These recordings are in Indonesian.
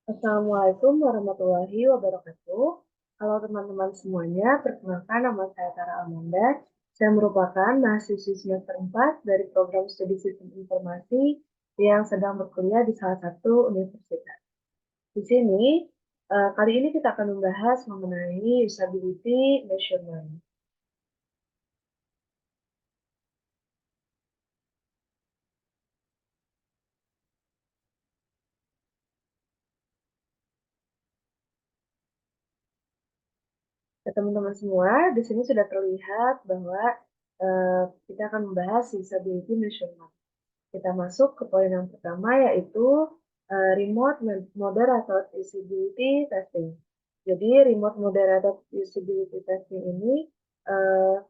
Assalamualaikum warahmatullahi wabarakatuh. Halo teman-teman semuanya, perkenalkan nama saya Tara Amanda. Saya merupakan mahasiswi semester 4 dari program studi sistem informasi yang sedang berkuliah di salah satu universitas. Di sini, kali ini kita akan membahas mengenai usability measurement. Ya, teman-teman semua, di sini sudah terlihat bahwa kita akan membahas usability measurement. Kita masuk ke poin yang pertama yaitu remote moderator usability testing. Jadi remote moderator usability testing ini uh,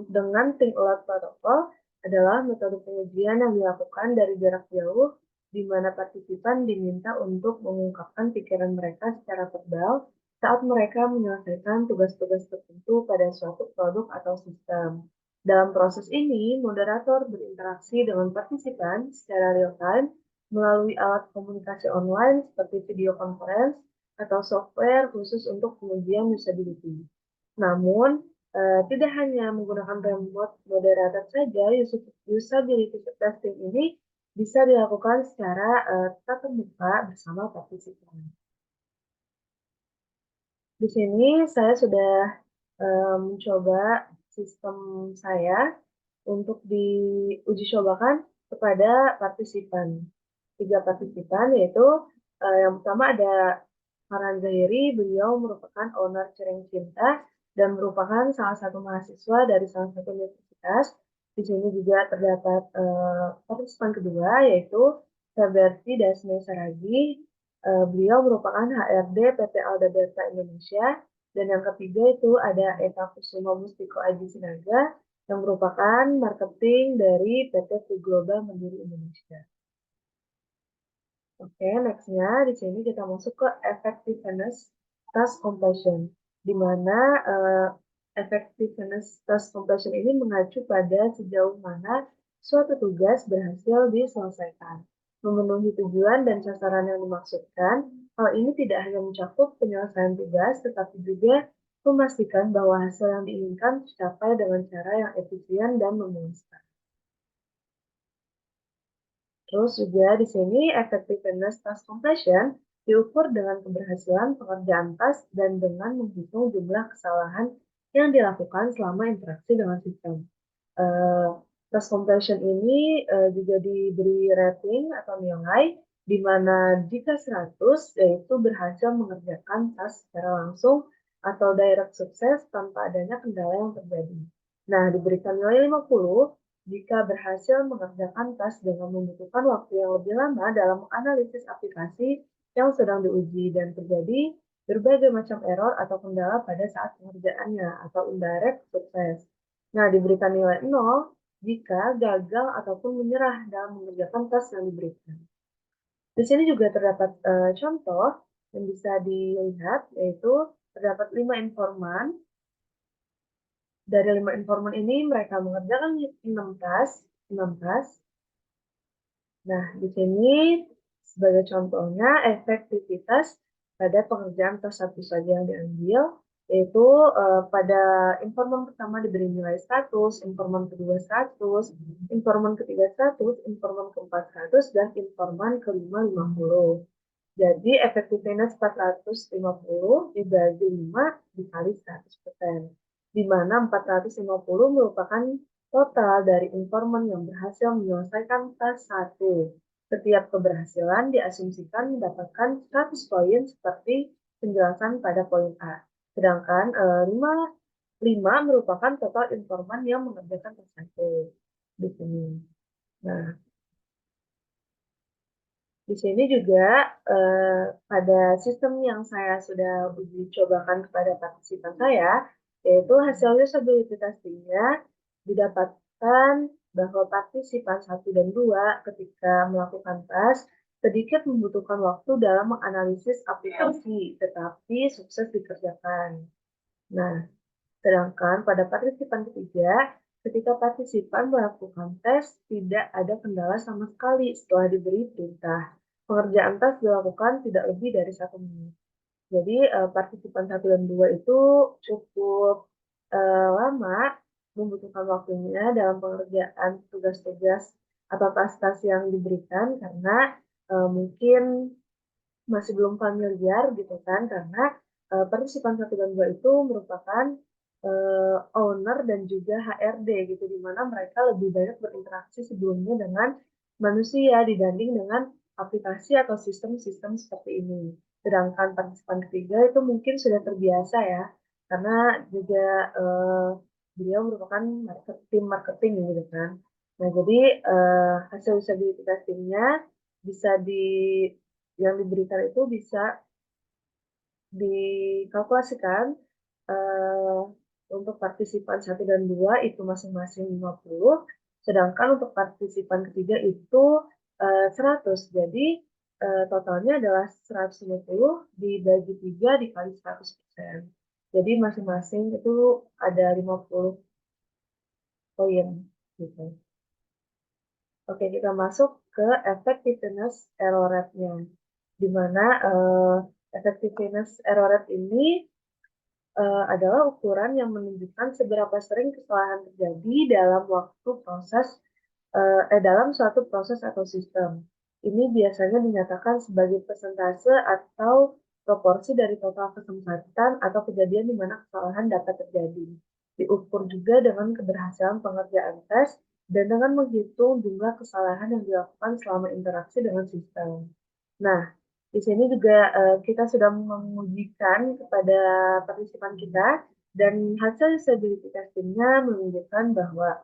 dengan think aloud protocol adalah metode pengujian yang dilakukan dari jarak jauh di mana partisipan diminta untuk mengungkapkan pikiran mereka secara verbal saat mereka menyelesaikan tugas-tugas tertentu pada suatu produk atau sistem. Dalam proses ini, moderator berinteraksi dengan partisipan secara real-time melalui alat komunikasi online seperti video conference atau software khusus untuk pengujian usability. Namun, tidak hanya menggunakan remote moderator saja, usability testing ini bisa dilakukan secara tatap muka bersama partisipan. Di sini saya sudah mencoba sistem saya untuk diuji cobakan kepada partisipan. 3 partisipan yaitu yang pertama ada Farhan Zahiri, beliau merupakan owner Cereng Cinta dan merupakan salah satu mahasiswa dari salah satu universitas. Di sini juga terdapat partisipan kedua yaitu Feberti Dasme Saragi. Beliau merupakan HRD PT Alda Delta Indonesia. Dan yang ketiga itu ada Eva Kusuma Mustiko Aji Sinaga yang merupakan marketing dari PT Global Mandiri Indonesia. Oke, nextnya di sini kita masuk ke effectiveness task completion, di mana effectiveness task completion ini mengacu pada sejauh mana suatu tugas berhasil diselesaikan, memenuhi tujuan dan sasaran yang dimaksudkan. Hal ini tidak hanya mencakup penyelesaian tugas, tetapi juga memastikan bahwa hasil yang diinginkan tercapai dengan cara yang efisien dan memuaskan. Terus juga di sini effectiveness task completion diukur dengan keberhasilan pekerjaan task dan dengan menghitung jumlah kesalahan yang dilakukan selama interaksi dengan sistem. Task completion ini juga diberi rating atau nilai di mana jika 100 yaitu berhasil mengerjakan task secara langsung atau direct sukses tanpa adanya kendala yang terjadi. Nah, diberikan nilai 50 jika berhasil mengerjakan tes dengan membutuhkan waktu yang lebih lama dalam menganalisis aplikasi yang sedang diuji dan terjadi berbagai macam error atau kendala pada saat pengerjaannya atau indirect sukses. Nah, diberikan nilai 0 jika gagal ataupun menyerah dalam mengerjakan tes yang diberikan. Di sini juga terdapat contoh yang bisa dilihat, yaitu terdapat 5 informan. Dari 5 informan ini mereka mengerjakan 6 task, 6 task. Nah, di sini sebagai contohnya efektivitas pada pengerjaan task satu saja yang diambil, yaitu pada informan pertama diberi nilai 100, informan kedua 100, informan ketiga 100, informan keempat 100, dan informan kelima 50. Jadi efektivitas 450 dibagi 5 dikali 100%, di mana 450 merupakan total dari informan yang berhasil menyelesaikan task 1. Setiap keberhasilan diasumsikan mendapatkan 100 poin seperti penjelasan pada poin A. Sedangkan 5 merupakan total informan yang mengerjakan task 1 di sini. Nah, di sini juga pada sistem yang saya sudah uji cobakan kepada partisipan saya, yaitu hasil usability testingnya didapatkan bahwa partisipan 1 dan 2 ketika melakukan tes sedikit membutuhkan waktu dalam menganalisis aplikasi, tetapi sukses dikerjakan. Nah, sedangkan pada partisipan ketiga, ketika partisipan melakukan tes, tidak ada kendala sama sekali setelah diberi perintah. pengerjaan tes dilakukan tidak lebih dari 1 menit. Jadi, partisipan 1 dan 2 itu cukup, lama membutuhkan waktunya dalam pengerjaan tugas-tugas atau tas-tas yang diberikan karena, mungkin masih belum familiar gitu kan, karena, partisipan 1 dan 2 itu merupakan, owner dan juga HRD gitu, di mana mereka lebih banyak berinteraksi sebelumnya dengan manusia dibanding dengan aplikasi atau sistem-sistem seperti ini. Sedangkan partisipan ketiga itu mungkin sudah terbiasa ya, karena juga, beliau merupakan tim marketing gitu kan. Nah jadi, hasil usability testing-nya bisa yang diberikan itu bisa dikalkulasikan, eee, untuk partisipan 1 dan 2 itu masing-masing 50, sedangkan untuk partisipan ketiga itu, 100. Jadi, totalnya adalah 150 dibagi 3 dikali 100%. Jadi masing-masing itu ada 50 poin, gitu. Oke, kita masuk ke effectiveness error rate-nya, di mana, effectiveness error rate ini adalah ukuran yang menunjukkan seberapa sering kesalahan terjadi dalam dalam suatu proses atau sistem. Ini biasanya dinyatakan sebagai persentase atau proporsi dari total kesempatan atau kejadian di mana kesalahan dapat terjadi. Diukur juga dengan keberhasilan pengerjaan tes dan dengan menghitung jumlah kesalahan yang dilakukan selama interaksi dengan sistem. Nah, di sini juga, kita sudah mengujikan kepada partisipan kita dan hasil usability testing-nya menunjukkan bahwa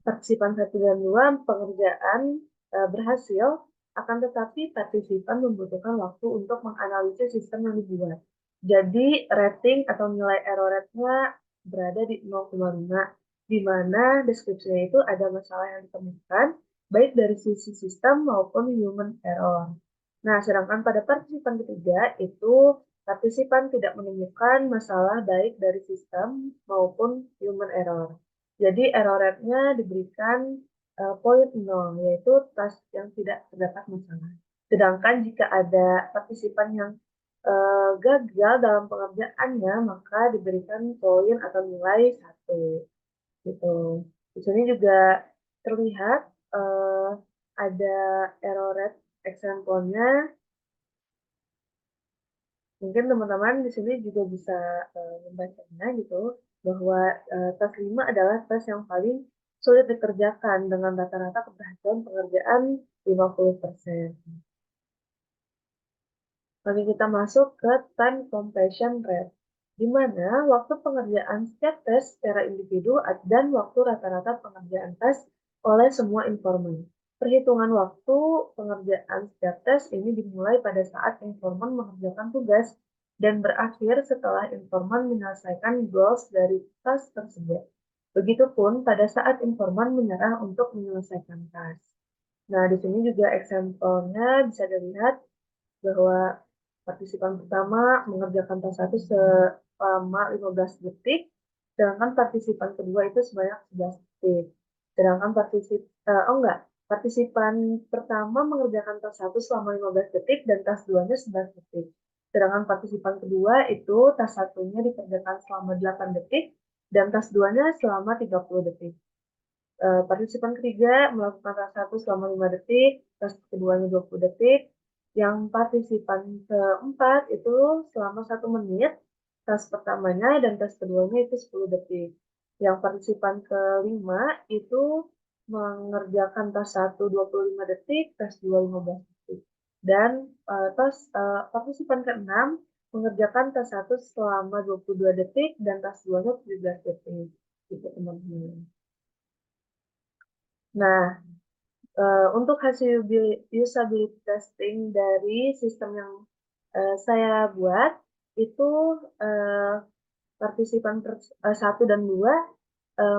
partisipan 1 dan 2 pengerjaan, berhasil, akan tetapi partisipan membutuhkan waktu untuk menganalisis sistem yang dibuat. Jadi rating atau nilai error rate-nya berada di 0,5, di mana deskripsinya itu ada masalah yang ditemukan, baik dari sisi sistem maupun human error. Nah, sedangkan pada partisipan ketiga itu partisipan tidak menemukan masalah baik dari sistem maupun human error. Jadi error rate-nya diberikan, poin 0, yaitu task yang tidak terdapat masalah. Sedangkan jika ada partisipan yang, gagal dalam pengerjaannya, maka diberikan poin atau nilai 1, gitu. Di sini juga terlihat, ada error rate example-nya. Mungkin teman-teman di sini juga bisa, membacanya gitu, bahwa, tes 5 adalah tes yang paling sulit dikerjakan dengan rata-rata keberhasilan pengerjaan 50%. Lalu kita masuk ke time completion rate, di mana waktu pengerjaan setiap tes secara individu dan waktu rata-rata pengerjaan tes oleh semua informan. Perhitungan waktu pengerjaan setiap tes ini dimulai pada saat informan mengerjakan tugas dan berakhir setelah informan menyelesaikan goals dari tes tersebut. Begitupun pada saat informan menyerah untuk menyelesaikan tes. Nah, di sini juga example-nya bisa dilihat bahwa partisipan pertama mengerjakan tes 1 selama 15 detik, sedangkan partisipan kedua itu sebanyak 11 detik. Sedangkan partisipan pertama mengerjakan tes 1 selama 15 detik dan tes 2-nya 11 detik. Sedangkan partisipan kedua itu tes 1-nya dikerjakan selama 8 detik dan tes 2-nya selama 30 detik. Partisipan ketiga melakukan tes 1 selama 5 detik, tes keduanya 20 detik, yang partisipan keempat itu selama 1 menit, tes pertamanya dan tes keduanya itu 10 detik. Yang partisipan kelima itu mengerjakan tes 1 25 detik, tes 2 15 detik. Dan partisipan keenam mengerjakan tes 1 selama 22 detik dan tes 2-nya 17 detik. Gitu teman-teman. Nah, untuk hasil usability testing dari sistem yang, saya buat itu, eee, partisipan 1 dan 2,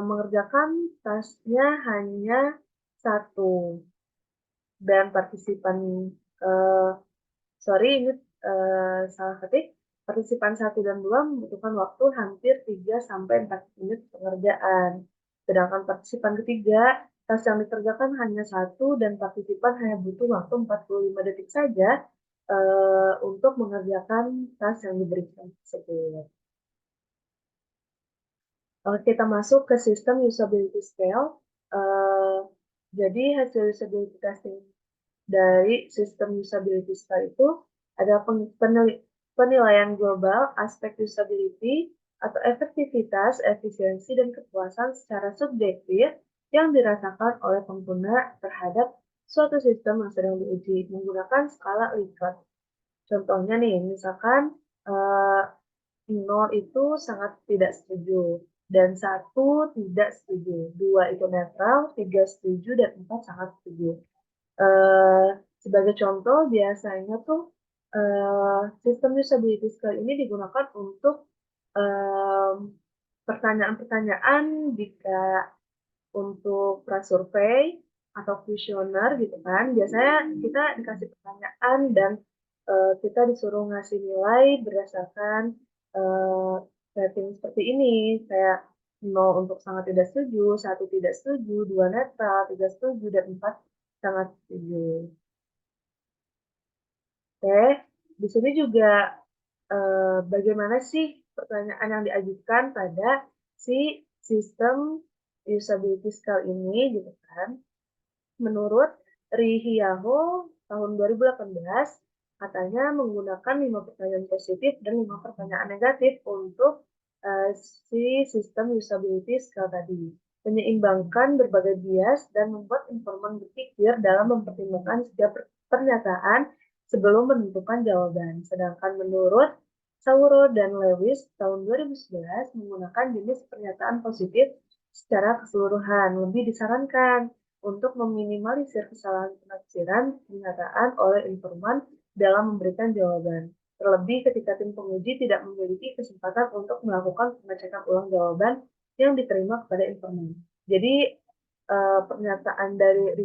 mengerjakan tasnya hanya 1 dan partisipan, eee, sorry ini, salah ketik, partisipan 1 dan 2 membutuhkan waktu hampir 3 sampai 4 menit pengerjaan. Sedangkan partisipan ketiga tes yang dikerjakan hanya satu dan partisipan hanya butuh waktu 45 detik saja untuk mengerjakan tes yang diberikan tersebut. Kalau kita masuk ke sistem usability scale, jadi hasil usability testing dari sistem usability scale itu ada penilaian global aspek usability atau efektivitas, efisiensi, dan kepuasan secara subjektif yang dirasakan oleh pengguna terhadap suatu sistem yang sedang diuji menggunakan skala Likert. Contohnya nih, misalkan 0 itu sangat tidak setuju, dan 1 tidak setuju, 2 itu netral, 3 setuju, dan 4 sangat setuju. Sebagai contoh, biasanya tuh sistem usability scale ini digunakan untuk pertanyaan-pertanyaan jika untuk prasurvei atau kuesioner gitu kan. Biasanya kita dikasih pertanyaan dan kita disuruh ngasih nilai berdasarkan rating seperti ini, kayak 0 untuk sangat tidak setuju, 1 tidak setuju, 2 netral, 3 setuju, dan 4 sangat setuju. Oke, di sini juga bagaimana sih pertanyaan yang diajukan pada si sistem usability scale ini gitu kan. Menurut Rihiyaho tahun 2018, katanya menggunakan 5 pertanyaan positif dan 5 pertanyaan negatif untuk si sistem usability scale tadi. Menyeimbangkan berbagai bias dan membuat informan berpikir dalam mempertimbangkan setiap pernyataan sebelum menentukan jawaban. Sedangkan menurut Sauro dan Lewis tahun 2011 menggunakan jenis pernyataan positif secara keseluruhan. Lebih disarankan untuk meminimalisir kesalahan penafsiran pernyataan oleh informan dalam memberikan jawaban. Terlebih ketika tim penguji tidak memiliki kesempatan untuk melakukan pengecekan ulang jawaban yang diterima kepada informan. Jadi pernyataan dari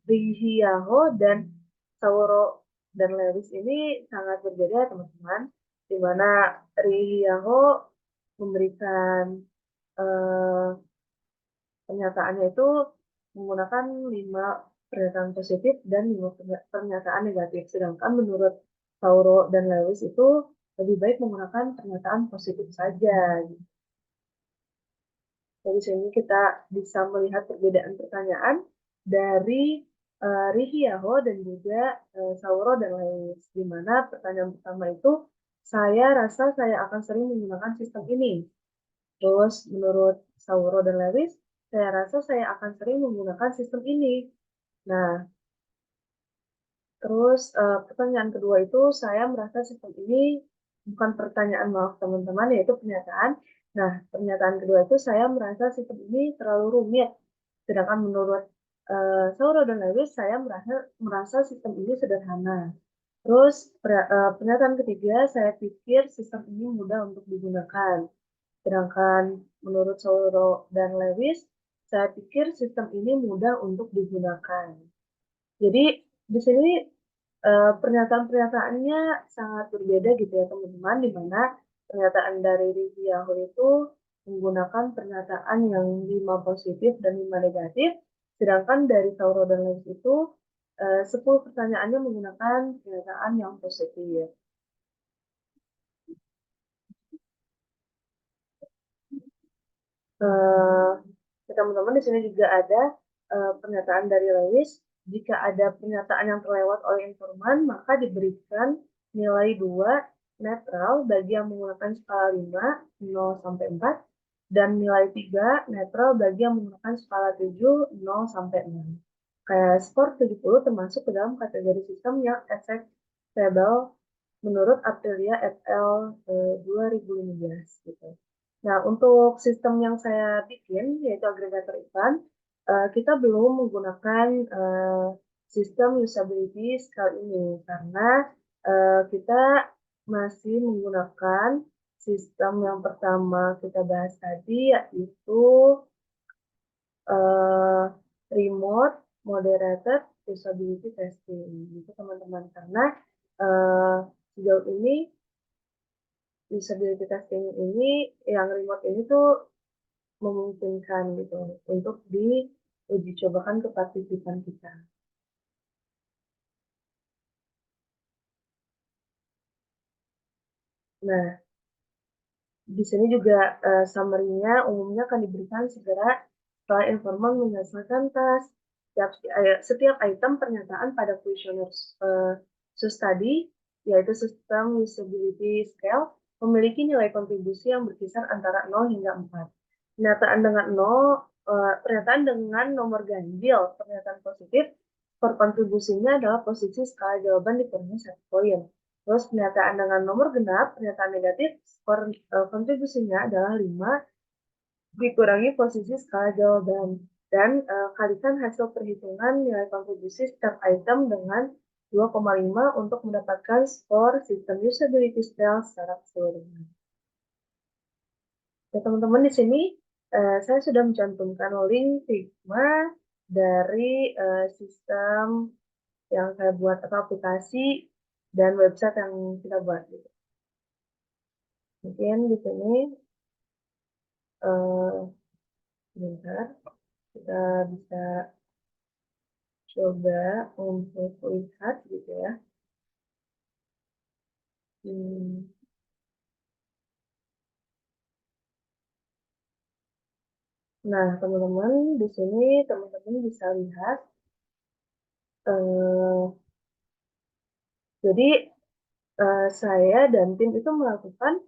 Rihiyaho dan Sauro dan Lewis ini sangat berbeda teman-teman, di mana Rihiyaho memberikan eh, pernyataannya itu menggunakan 5 pernyataan positif dan 5 pernyataan negatif. Sedangkan menurut Sauro dan Lewis itu lebih baik menggunakan pernyataan positif saja. Dari sini kita bisa melihat perbedaan pertanyaan dari Rihiyaho dan juga Sauro dan Lewis. Di mana pertanyaan pertama itu, saya rasa saya akan sering menggunakan sistem ini. Terus menurut Sauro dan Lewis, saya rasa saya akan sering menggunakan sistem ini. Nah, terus pertanyaan kedua itu saya merasa sistem ini bukan pertanyaan, maaf teman-teman, yaitu pernyataan. Nah, pernyataan kedua itu saya merasa sistem ini terlalu rumit. Sedangkan menurut Sauro dan Lewis, saya merasa sistem ini sederhana. Terus pernyataan ketiga, saya pikir sistem ini mudah untuk digunakan. Sedangkan menurut Sauro dan Lewis, saya pikir sistem ini mudah untuk digunakan. Jadi di sini pernyataan-pernyataannya sangat berbeda gitu ya teman-teman, di mana pernyataan dari Riviaho itu menggunakan pernyataan yang 5 positif dan 5 negatif, sedangkan dari Sauro dan Lewis itu 10 pertanyaannya menggunakan pernyataan yang positif. Eh, teman-teman di sini juga ada pernyataan dari Lewis, jika ada pernyataan yang terlewat oleh informan, maka diberikan nilai 2 netral bagi yang menggunakan skala 5, 0 sampai 4, dan nilai 3 netral bagi yang menggunakan skala 7, 0 sampai 6. Kayak skor 70 termasuk ke dalam kategori sistem yang acceptable menurut Aprilia et al. 2015 gitu. Nah, untuk sistem yang saya bikin, yaitu agregator iklan, kita belum menggunakan sistem usability scale ini karena kita masih menggunakan sistem yang pertama kita bahas tadi, yaitu uh, remote moderated usability testing, gitu teman-teman. Karena sejauh ini usability testing ini yang remote ini tuh memungkinkan gitu untuk uji cobakan ke partisipan kita. Nah, di sini juga summary-nya umumnya akan diberikan segera setelah informan menyelesaikan tes. Setiap item pernyataan pada kuesioner tadi, yaitu sistem usability scale, memiliki nilai kontribusi yang berkisar antara 0 hingga 4. Pernyataan dengan nomor ganjil, pernyataan positif, skor kontribusinya adalah posisi skala jawaban dikurangi 1 poin. Terus pernyataan dengan nomor genap, pernyataan negatif, skor kontribusinya adalah 5 dikurangi posisi skala jawaban. Dan kalikan hasil perhitungan nilai kontribusi setiap item dengan 2,5 untuk mendapatkan skor sistem usability scale secara keseluruhan. Ya, teman-teman, di sini saya sudah mencantumkan link Figma dari sistem yang saya buat atau aplikasi dan website yang kita buat. Gitu. Mungkin di sini sebentar kita bisa coba untuk lihat gitu ya. Nah, teman-teman, di sini teman-teman bisa lihat jadi saya dan tim itu melakukan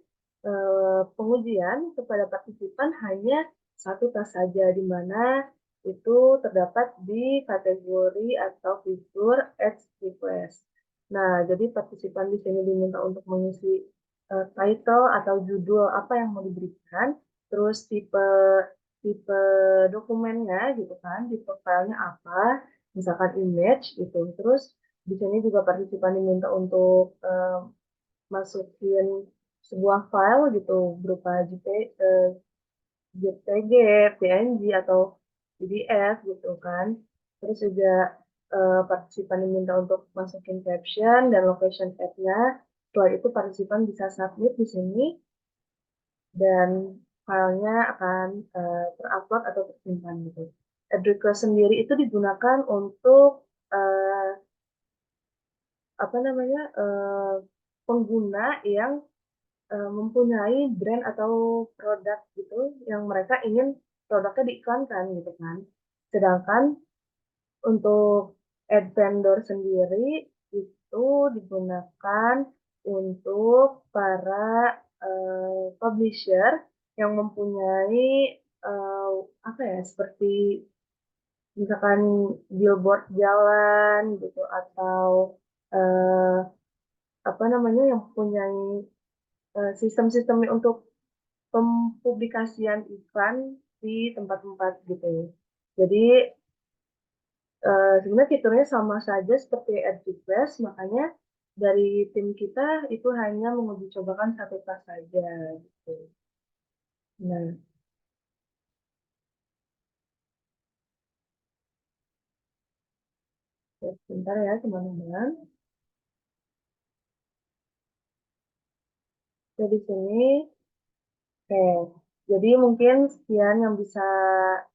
pengujian kepada partisipan hanya satu tas saja, di mana itu terdapat di kategori atau fitur Edge Request. Nah, jadi partisipan di sini diminta untuk mengisi title atau judul apa yang mau diberikan, terus tipe tipe dokumennya gitu kan, tipe filenya apa, misalkan image gitu. Terus di sini juga partisipan diminta untuk masukin sebuah file gitu berupa JPG, PNG atau PDF gitu kan. Terus juga partisipan diminta untuk masukin caption dan location tag-nya. Setelah itu partisipan bisa submit di sini dan filenya akan terupload atau tersimpan gitu. Add request sendiri itu digunakan untuk apa namanya pengguna yang mempunyai brand atau produk gitu yang mereka ingin produknya diiklankan gitu kan. Sedangkan untuk ad vendor sendiri itu digunakan untuk para publisher yang mempunyai apa ya seperti misalkan billboard jalan gitu atau eh, apa namanya yang mempunyai sistem-sistemnya untuk pempublikasian iklan di tempat-tempat gitu. Jadi sebenarnya fiturnya sama saja seperti AdWords, makanya dari tim kita itu hanya menguji cobakan satu tas saja. Gitu. Nah, ya, sebentar ya teman-teman. Jadi di sini, oke. Jadi mungkin sekian yang bisa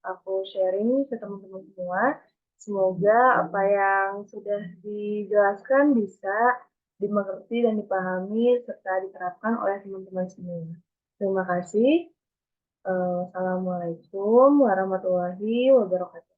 aku sharing ke teman-teman semua. Semoga apa yang sudah dijelaskan bisa dimengerti dan dipahami serta diterapkan oleh teman-teman semua. Terima kasih. Assalamualaikum warahmatullahi wabarakatuh.